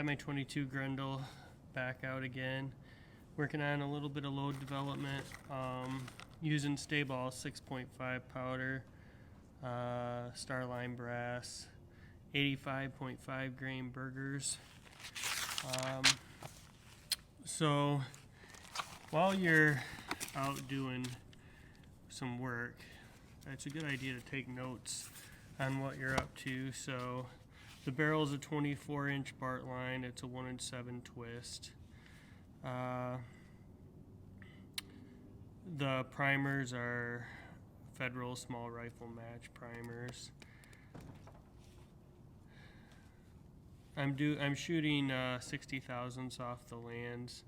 Got my 22 Grendel back out again. Working on a little bit of load development. Using Stayball 6.5 powder, Starline brass, 85.5 grain burgers. So while you're out doing some work, it's a good idea to take notes on what you're up to. So the barrel is a 24-inch Bart line. It's a 1-in-7 twist. The primers are Federal small rifle match primers. I'm shooting 60 thousandths off the lands,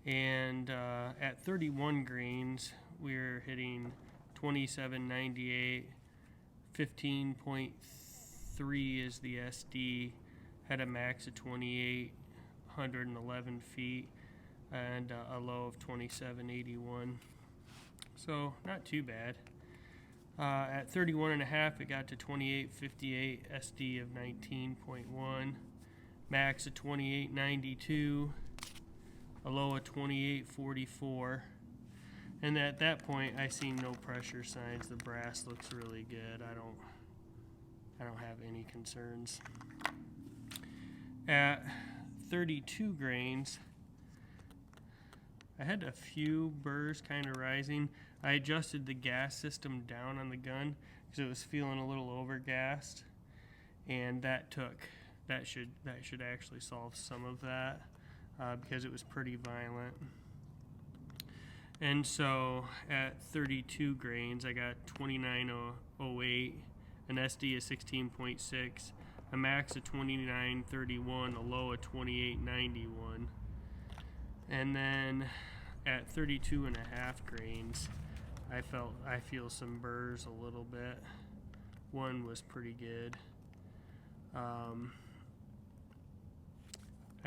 and at 31 grains we're hitting 2798. 15.3 is the SD. Had a max of 2,811 feet and a low of 2781. So not too bad. At 31.5, it got to 2858, SD of 19.1, max of 2892, a low of 2844. And at that point, I seen no pressure signs. The brass looks really good. I don't have any concerns. At 32 grains, I had a few burrs kind of rising. I adjusted the gas system down on the gun because it was feeling a little overgassed, and that should actually solve some of that because it was pretty violent. And so at 32 grains, I got 2908, an SD of 16.6, a max of 2931, a low of 2891. And then at 32.5 grains, I feel some burrs a little bit. One was pretty good. I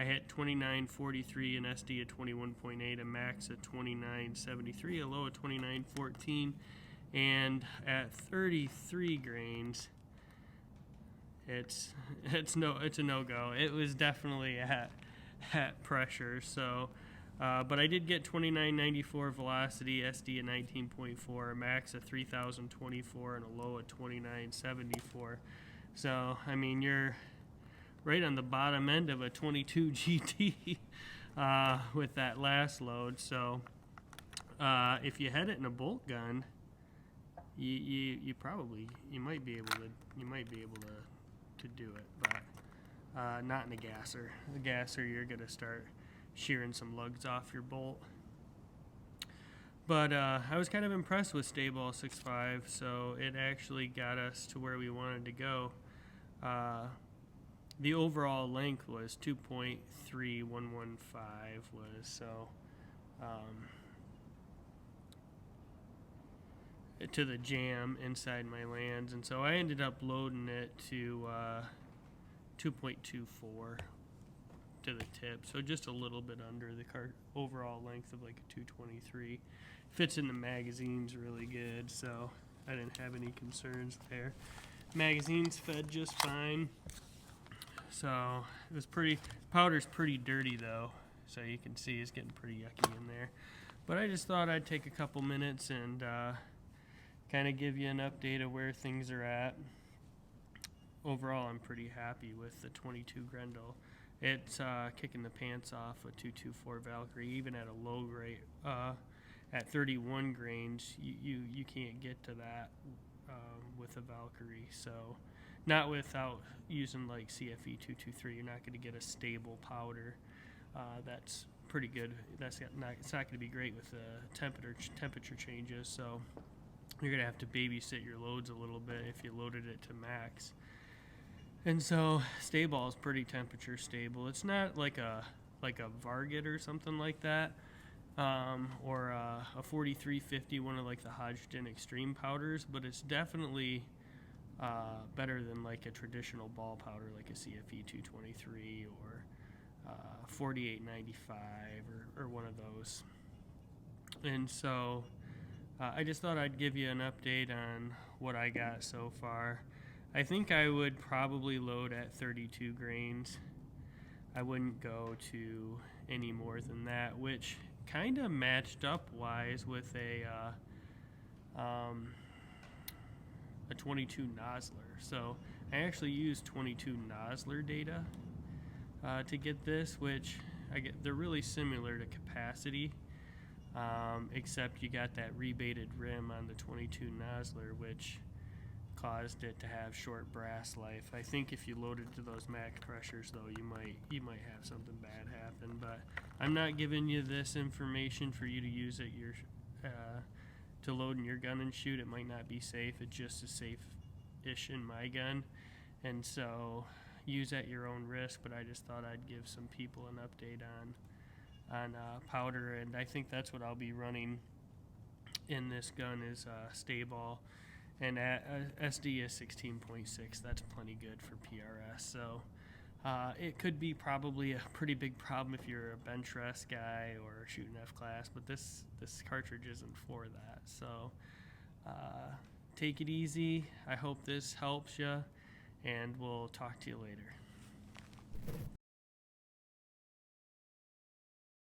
hit 2943, an SD of 21.8, a max of 2973, a low of 2914, and at 33 grains, it's a no-go. It was definitely at pressure. So. But I did get 2994 velocity, SD at 19.4, a max of 3024, and a low of 2974. So, I mean, you're right on the bottom end of a 22 GT with that last load. So, if you had it in a bolt gun, you might be able to do it, but not in a gasser. The gasser, you're gonna start shearing some lugs off your bolt. But I was kind of impressed with Stayball 6.5, so it actually got us to where we wanted to go. The overall length was 2.3115 to the jam inside my lands, and so I ended up loading it to 2.24 to the tip, so just a little bit under the overall length of like a 223. Fits in the magazines really good, so I didn't have any concerns there. Magazines fed just fine, so it was powder's pretty dirty though, so you can see it's getting pretty yucky in there. But I just thought I'd take a couple minutes and kind of give you an update of where things are at. Overall, I'm pretty happy with the 22 Grendel. It's kicking the pants off a 224 Valkyrie, even at a low rate. At 31 grains, you can't get to that with a Valkyrie. So, not without using like CFE 223, you're not going to get a stable powder. That's pretty good. It's not going to be great with the temperature changes. So, you're going to have to babysit your loads a little bit if you loaded it to max. And so Stayball is pretty temperature stable. It's not like a Varget or something like that, or a 4350, one of like the Hodgdon Extreme powders, but it's definitely better than like a traditional ball powder like a CFE 223 or 4895 or one of those. And so I just thought I'd give you an update on what I got so far. I think I would probably load at 32 grains. I wouldn't go to any more than that, which kind of matched up wise with a 22 Nosler. So I actually used 22 Nosler data to get this, which they're really similar to capacity, except you got that rebated rim on the 22 Nosler, which caused it to have short brass life. I think if you loaded to those max pressures, though, you might have something bad happen. But I'm not giving you this information for you to use at your to load in your gun and shoot. It might not be safe. It's just as safe-ish in my gun, and so use at your own risk. But I just thought I'd give some people an update on powder, and I think that's what I'll be running in this gun is stay ball. And SD is 16.6. That's plenty good for PRS. So it could be probably a pretty big problem if you're a bench rest guy or shooting F-class, but this cartridge isn't for that. So take it easy. I hope this helps you, and we'll talk to you later.